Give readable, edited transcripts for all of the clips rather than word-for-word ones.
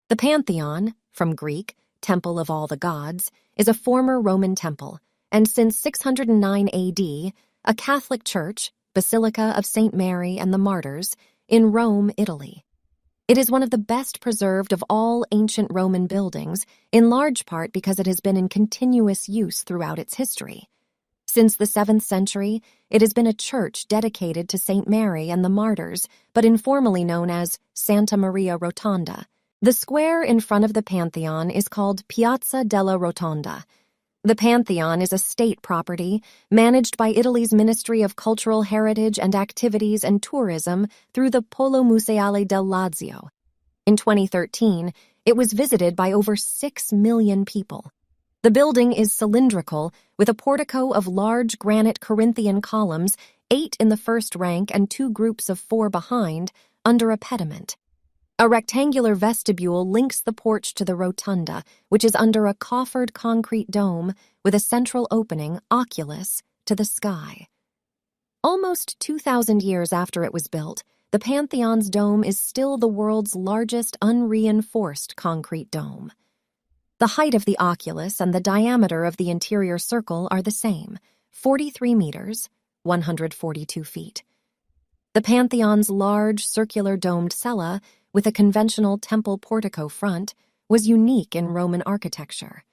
The Pantheon, from Greek, Temple of All the Gods, is a former Roman temple, and since 609 AD, a Catholic church, Basilica of St. Mary and the Martyrs, in Rome, Italy. It is one of the best preserved of all ancient Roman buildings, in large part because it has been in continuous use throughout its history. Since the 7th century, it has been a church dedicated to St. Mary and the Martyrs, but informally known as Santa Maria Rotonda. The square in front of the Pantheon is called Piazza della Rotonda. The Pantheon is a state property managed by Italy's Ministry of Cultural Heritage and Activities and Tourism through the Polo Museale del Lazio. In 2013, it was visited by over 6 million people. The building is cylindrical, with a portico of large granite Corinthian columns, 8 in the first rank and 2 groups of 4 behind, under a pediment. A rectangular vestibule links the porch to the rotunda, which is under a coffered concrete dome with a central opening, oculus, to the sky. Almost 2,000 years after it was built, the Pantheon's dome is still the world's largest unreinforced concrete dome. The height of the oculus and the diameter of the interior circle are the same, 43 meters, 142 feet. The Pantheon's large circular domed cella, with a conventional temple portico front, was unique in Roman architecture.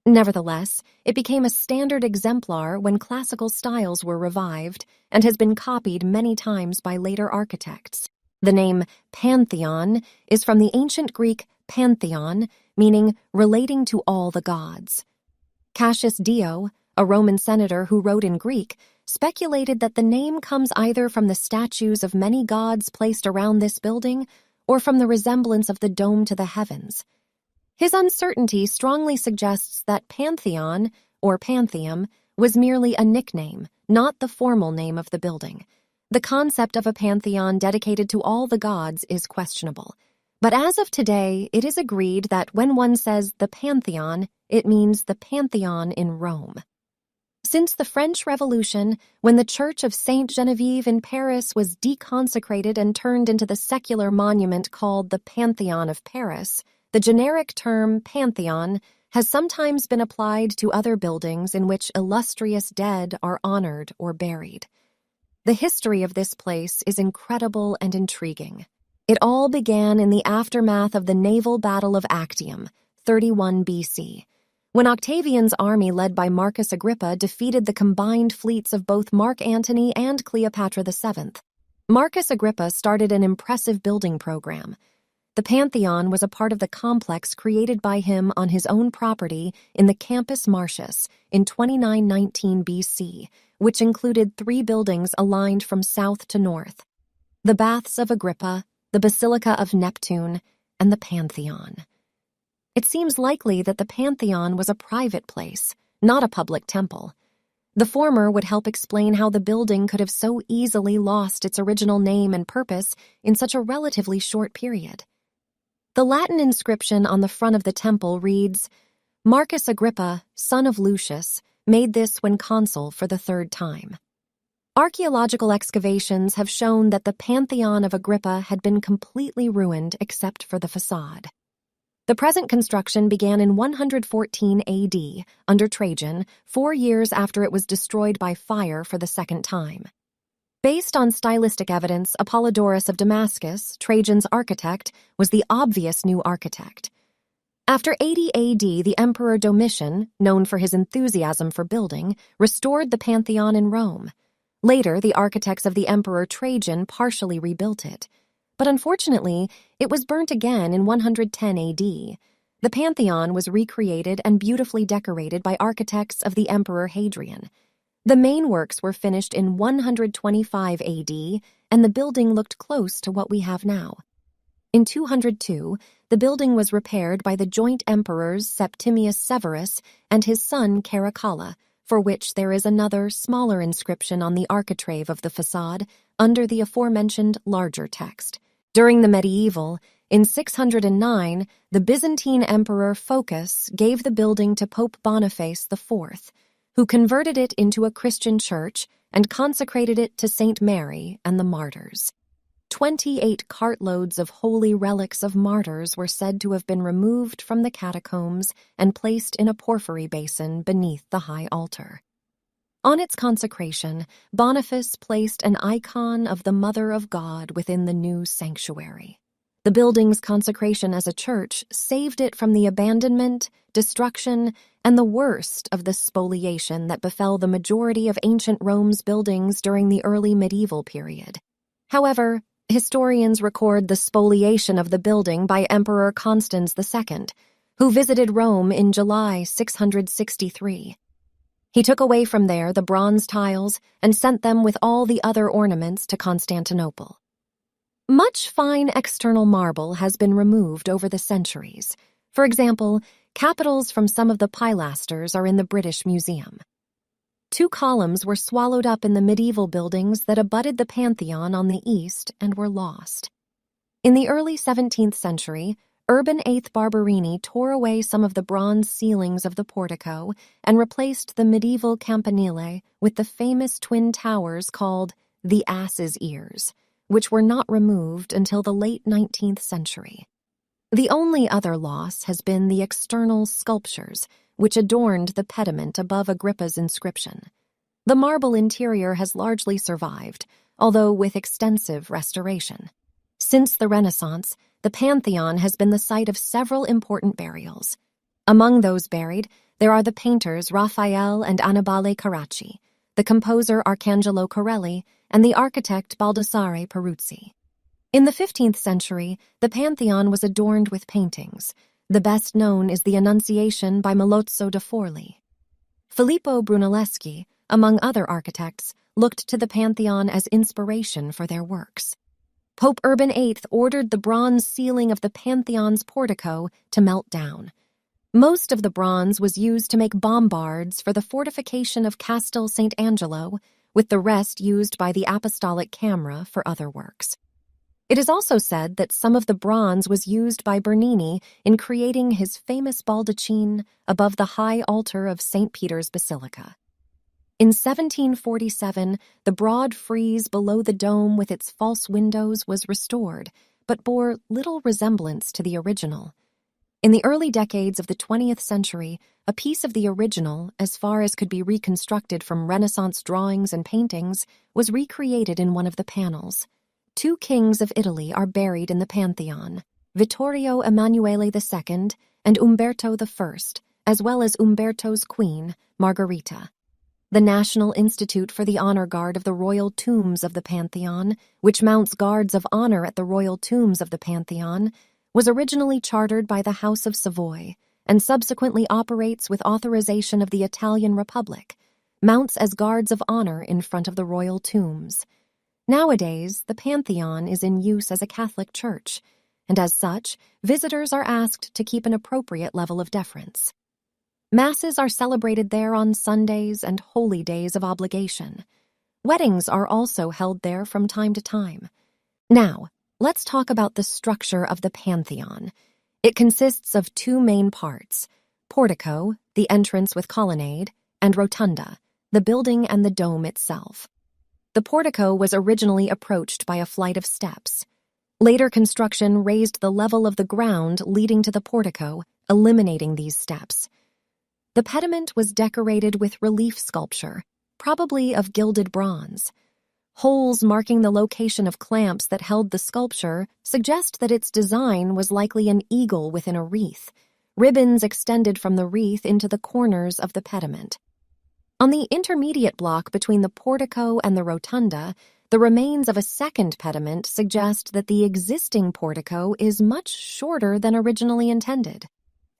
Nevertheless, it became a standard exemplar when classical styles were revived and has been copied many times by later architects. The name Pantheon is from the ancient Greek Pantheon, meaning relating to all the gods. Cassius Dio, a Roman senator who wrote in Greek, speculated that the name comes either from the statues of many gods placed around this building or from the resemblance of the dome to the heavens. His uncertainty strongly suggests that Pantheon, or Pantheon, was merely a nickname, not the formal name of the building. The concept of a pantheon dedicated to all the gods is questionable. But as of today, it is agreed that when one says the Pantheon, it means the Pantheon in Rome. Since the French Revolution, when the Church of Saint Genevieve in Paris was deconsecrated and turned into the secular monument called the Pantheon of Paris, the generic term Pantheon has sometimes been applied to other buildings in which illustrious dead are honored or buried. The history of this place is incredible and intriguing. It all began in the aftermath of the naval battle of Actium, 31 BC. When Octavian's army led by Marcus Agrippa defeated the combined fleets of both Mark Antony and Cleopatra VII, Marcus Agrippa started an impressive building program. The Pantheon was a part of the complex created by him on his own property in the Campus Martius in 2919 BC, which included 3 buildings aligned from south to north: the Baths of Agrippa, the Basilica of Neptune, and the Pantheon. It seems likely that the Pantheon was a private place, not a public temple. The former would help explain how the building could have so easily lost its original name and purpose in such a relatively short period. The Latin inscription on the front of the temple reads, "Marcus Agrippa, son of Lucius, made this when consul for the 3rd time." Archaeological excavations have shown that the Pantheon of Agrippa had been completely ruined except for the facade. The present construction began in 114 AD, under Trajan, 4 years after it was destroyed by fire for the 2nd time. Based on stylistic evidence, Apollodorus of Damascus, Trajan's architect, was the obvious new architect. After 80 AD, the Emperor Domitian, known for his enthusiasm for building, restored the Pantheon in Rome. Later, the architects of the Emperor Trajan partially rebuilt it. But unfortunately, it was burnt again in 110 AD. The Pantheon was recreated and beautifully decorated by architects of the Emperor Hadrian. The main works were finished in 125 AD, and the building looked close to what we have now. In 202, the building was repaired by the joint emperors Septimius Severus and his son Caracalla, for which there is another, smaller inscription on the architrave of the facade under the aforementioned larger text. During the medieval, in 609, the Byzantine Emperor Phocas gave the building to Pope Boniface IV, who converted it into a Christian church and consecrated it to St. Mary and the Martyrs. 28 cartloads of holy relics of martyrs were said to have been removed from the catacombs and placed in a porphyry basin beneath the high altar. On its consecration, Boniface placed an icon of the Mother of God within the new sanctuary. The building's consecration as a church saved it from the abandonment, destruction, and the worst of the spoliation that befell the majority of ancient Rome's buildings during the early medieval period. However, historians record the spoliation of the building by Emperor Constans II, who visited Rome in July 663. He took away from there the bronze tiles and sent them with all the other ornaments to Constantinople. Much fine external marble has been removed over the centuries. For example, capitals from some of the pilasters are in the British Museum. 2 columns were swallowed up in the medieval buildings that abutted the Pantheon on the east and were lost. In the early 17th century, Urban VIII Barberini tore away some of the bronze ceilings of the portico and replaced the medieval campanile with the famous twin towers called the Ass's Ears, which were not removed until the late 19th century. The only other loss has been the external sculptures, which adorned the pediment above Agrippa's inscription. The marble interior has largely survived, although with extensive restoration. Since the Renaissance, the Pantheon has been the site of several important burials. Among those buried, there are the painters Raphael and Annibale Carracci, the composer Arcangelo Corelli, and the architect Baldassare Peruzzi. In the 15th century, the Pantheon was adorned with paintings. The best known is the Annunciation by Melozzo da Forlì. Filippo Brunelleschi, among other architects, looked to the Pantheon as inspiration for their works. Pope Urban VIII ordered the bronze ceiling of the Pantheon's portico to melt down. Most of the bronze was used to make bombards for the fortification of Castel Sant'Angelo, with the rest used by the Apostolic Camera for other works. It is also said that some of the bronze was used by Bernini in creating his famous baldachin above the high altar of St. Peter's Basilica. In 1747, the broad frieze below the dome with its false windows was restored, but bore little resemblance to the original. In the early decades of the 20th century, a piece of the original, as far as could be reconstructed from Renaissance drawings and paintings, was recreated in one of the panels. 2 kings of Italy are buried in the Pantheon, Vittorio Emanuele II and Umberto I, as well as Umberto's queen, Margherita. The National Institute for the Honor Guard of the Royal Tombs of the Pantheon, which mounts guards of honor at the royal tombs of the Pantheon, was originally chartered by the House of Savoy and subsequently operates with authorization of the Italian Republic, mounts as guards of honor in front of the royal tombs. Nowadays, the Pantheon is in use as a Catholic church, and as such, visitors are asked to keep an appropriate level of deference. Masses are celebrated there on Sundays and holy days of obligation. Weddings are also held there from time to time. Now, let's talk about the structure of the Pantheon. It consists of 2 main parts: portico, the entrance with colonnade, and rotunda, the building and the dome itself. The portico was originally approached by a flight of steps. Later construction raised the level of the ground leading to the portico, eliminating these steps. The pediment was decorated with relief sculpture, probably of gilded bronze. Holes marking the location of clamps that held the sculpture suggest that its design was likely an eagle within a wreath. Ribbons extended from the wreath into the corners of the pediment. On the intermediate block between the portico and the rotunda, the remains of a second pediment suggest that the existing portico is much shorter than originally intended.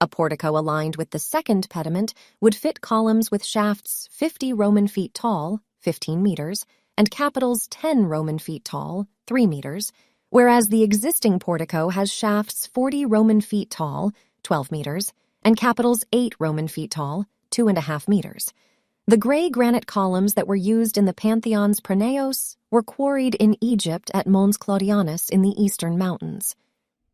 A portico aligned with the second pediment would fit columns with shafts 50 Roman feet tall, 15 meters, and capitals 10 Roman feet tall, 3 meters, whereas the existing portico has shafts 40 Roman feet tall, 12 meters, and capitals 8 Roman feet tall, 2.5 meters. The gray granite columns that were used in the Pantheon's pronaos were quarried in Egypt at Mons Claudianus in the eastern mountains.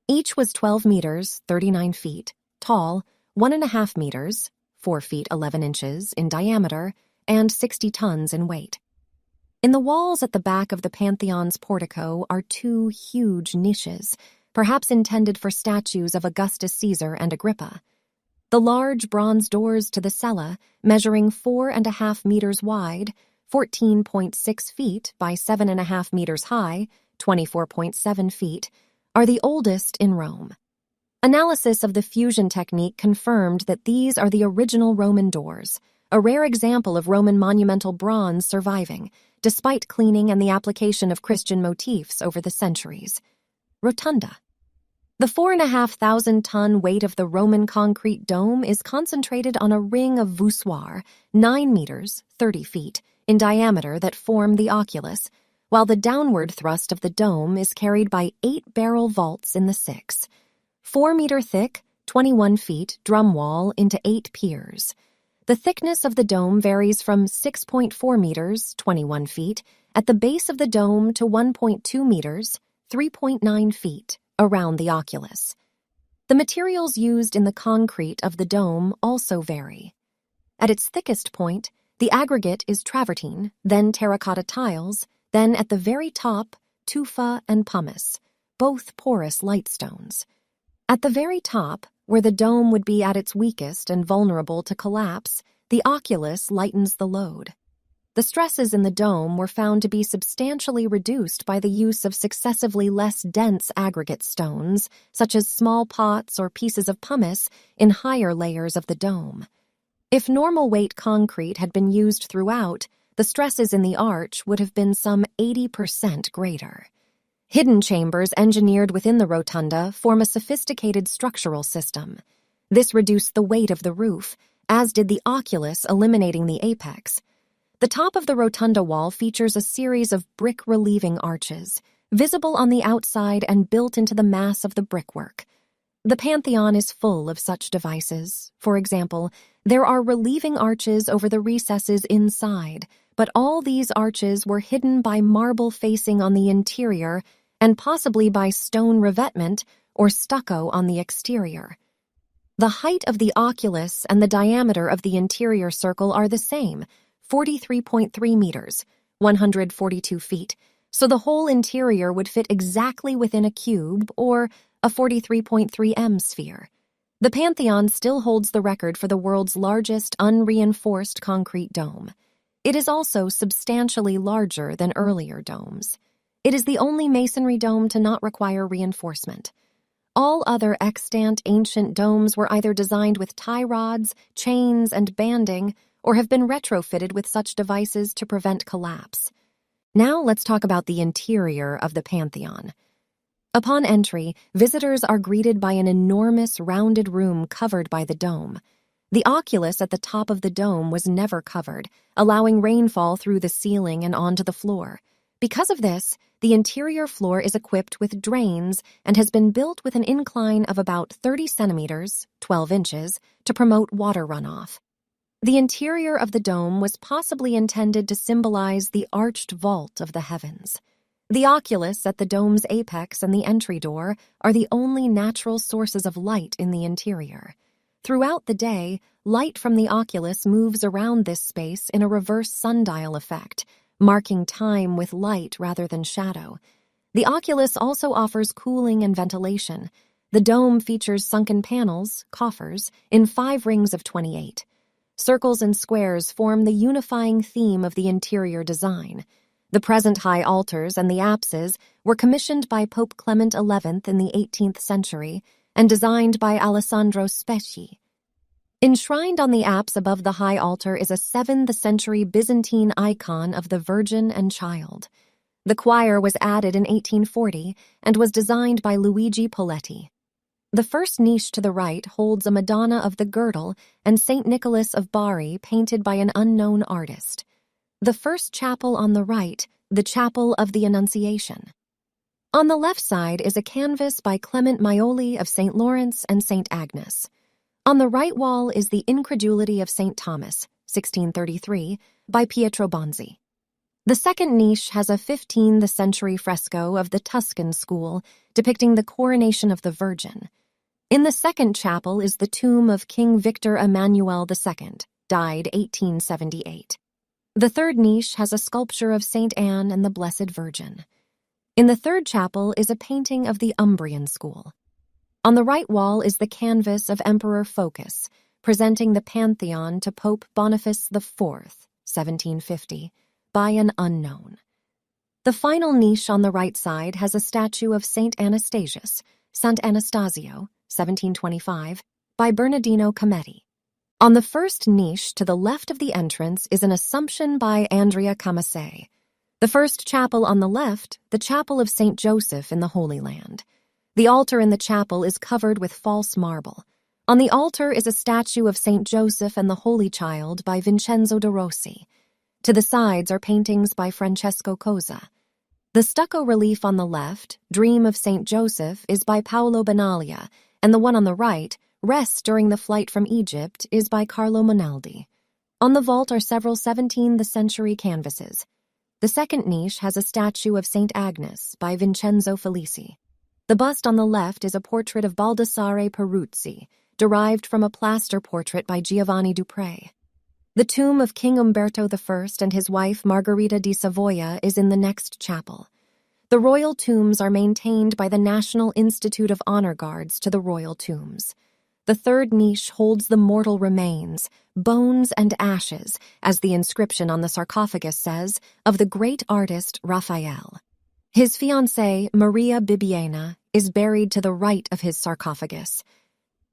Each was 12 meters, 39 feet, tall, 1.5 meters, 4 feet 11 inches in diameter, and 60 tons in weight. In the walls at the back of the Pantheon's portico are two huge niches, perhaps intended for statues of Augustus Caesar and Agrippa. The large bronze doors to the cella, measuring 4.5 meters wide, 14.6 feet by 7.5 meters high, 24.7 feet, are the oldest in Rome. Analysis of the fusion technique confirmed that these are the original Roman doors, a rare example of Roman monumental bronze surviving, despite cleaning and the application of Christian motifs over the centuries. Rotunda. The 4,500-ton weight of the Roman concrete dome is concentrated on a ring of voussoirs, 9 meters, 30 feet, in diameter that form the oculus, while the downward thrust of the dome is carried by 8 barrel vaults in the 6. 4-meter thick, 21 feet drum wall into 8 piers. The thickness of the dome varies from 6.4 meters, 21 feet, at the base of the dome to 1.2 meters, 3.9 feet, around the oculus. The materials used in the concrete of the dome also vary. At its thickest point, the aggregate is travertine, then terracotta tiles, then at the very top, tufa and pumice, both porous lightstones. At the very top, where the dome would be at its weakest and vulnerable to collapse, the oculus lightens the load. The stresses in the dome were found to be substantially reduced by the use of successively less dense aggregate stones, such as small pots or pieces of pumice, in higher layers of the dome. If normal weight concrete had been used throughout, the stresses in the arch would have been some 80% greater. Hidden chambers engineered within the rotunda form a sophisticated structural system. This reduced the weight of the roof, as did the oculus, eliminating the apex. The top of the rotunda wall features a series of brick relieving arches, visible on the outside and built into the mass of the brickwork. The Pantheon is full of such devices. For example, there are relieving arches over the recesses inside, but all these arches were hidden by marble facing on the interior and possibly by stone revetment or stucco on the exterior. The height of the oculus and the diameter of the interior circle are the same, 43.3 meters, 142 feet, so the whole interior would fit exactly within a cube or a 43.3 m sphere. The Pantheon still holds the record for the world's largest unreinforced concrete dome. It is also substantially larger than earlier domes. It is the only masonry dome to not require reinforcement. All other extant ancient domes were either designed with tie rods, chains, and banding, or have been retrofitted with such devices to prevent collapse. Now let's talk about the interior of the Pantheon. Upon entry, visitors are greeted by an enormous rounded room covered by the dome. The oculus at the top of the dome was never covered, allowing rainfall through the ceiling and onto the floor. Because of this, the interior floor is equipped with drains and has been built with an incline of about 30 centimeters, 12 inches, to promote water runoff. The interior of the dome was possibly intended to symbolize the arched vault of the heavens. The oculus at the dome's apex and the entry door are the only natural sources of light in the interior. Throughout the day, light from the oculus moves around this space in a reverse sundial effect, marking time with light rather than shadow. The oculus also offers cooling and ventilation. The dome features sunken panels, coffers, in 5 rings of 28. Circles and squares form the unifying theme of the interior design. The present high altars and the apses were commissioned by Pope Clement XI in the 18th century and designed by Alessandro Specchi. Enshrined on the apse above the high altar is a 7th century Byzantine icon of the Virgin and Child. The choir was added in 1840 and was designed by Luigi Poletti. The first niche to the right holds a Madonna of the Girdle and St. Nicholas of Bari painted by an unknown artist. The first chapel on the right, the Chapel of the Annunciation. On the left side is a canvas by Clement Maioli of St. Lawrence and St. Agnes. On the right wall is the Incredulity of St. Thomas, 1633, by Pietro Bonzi. The second niche has a 15th century fresco of the Tuscan school depicting the coronation of the Virgin. In the second chapel is the tomb of King Victor Emmanuel II, died 1878. The third niche has a sculpture of Saint Anne and the Blessed Virgin. In the third chapel is a painting of the Umbrian school. On the right wall is the canvas of Emperor Phocas, presenting the Pantheon to Pope Boniface IV, 1750, by an unknown. The final niche on the right side has a statue of Saint Anastasius, Sant Anastasio, 1725, by Bernardino Cometti. On the first niche to the left of the entrance is an Assumption by Andrea Camasei. The first chapel on the left, the Chapel of Saint Joseph in the Holy Land. The altar in the chapel is covered with false marble. On the altar is a statue of Saint Joseph and the Holy Child by Vincenzo de Rossi. To the sides are paintings by Francesco Cosa. The stucco relief on the left, Dream of Saint Joseph, is by Paolo Bonaglia, and the one on the right, Rest during the Flight from Egypt, is by Carlo Monaldi. On the vault are several 17th century canvases. The second niche has a statue of Saint Agnes by Vincenzo Felici. The bust on the left is a portrait of Baldassare Peruzzi, derived from a plaster portrait by Giovanni Dupre. The tomb of King Umberto I and his wife Margherita di Savoia is in the next chapel. The royal tombs are maintained by the National Institute of Honor Guards to the royal tombs. The third niche holds the mortal remains, bones and ashes, as the inscription on the sarcophagus says, of the great artist Raphael. His fiancée, Maria Bibbiena, is buried to the right of his sarcophagus.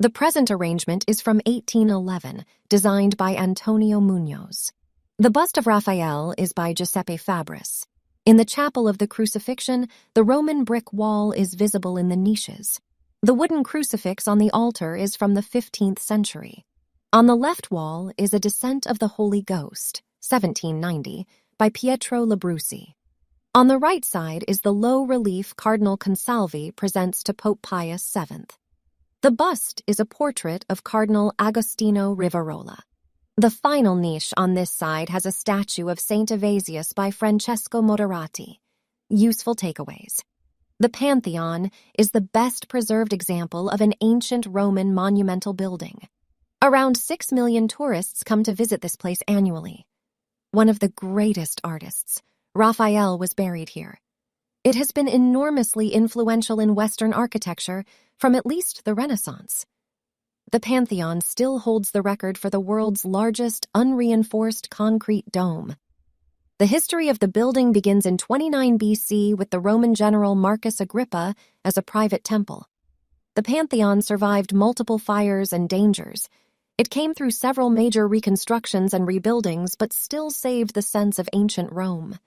The present arrangement is from 1811, designed by Antonio Munoz. The bust of Raphael is by Giuseppe Fabris. In the Chapel of the Crucifixion, the Roman brick wall is visible in the niches. The wooden crucifix on the altar is from the 15th century. On the left wall is a Descent of the Holy Ghost, 1790, by Pietro Labrusi. On the right side is the low-relief Cardinal Consalvi presents to Pope Pius VII. The bust is a portrait of Cardinal Agostino Rivarola. The final niche on this side has a statue of Saint Evasius by Francesco Moderati. Useful takeaways. The Pantheon is the best preserved example of an ancient Roman monumental building. Around 6 million tourists come to visit this place annually. One of the greatest artists, Raphael, was buried here. It has been enormously influential in Western architecture from at least the Renaissance. The Pantheon still holds the record for the world's largest unreinforced concrete dome. The history of the building begins in 29 BC with the Roman general Marcus Agrippa as a private temple. The Pantheon survived multiple fires and dangers. It came through several major reconstructions and rebuildings but still saved the sense of ancient Rome.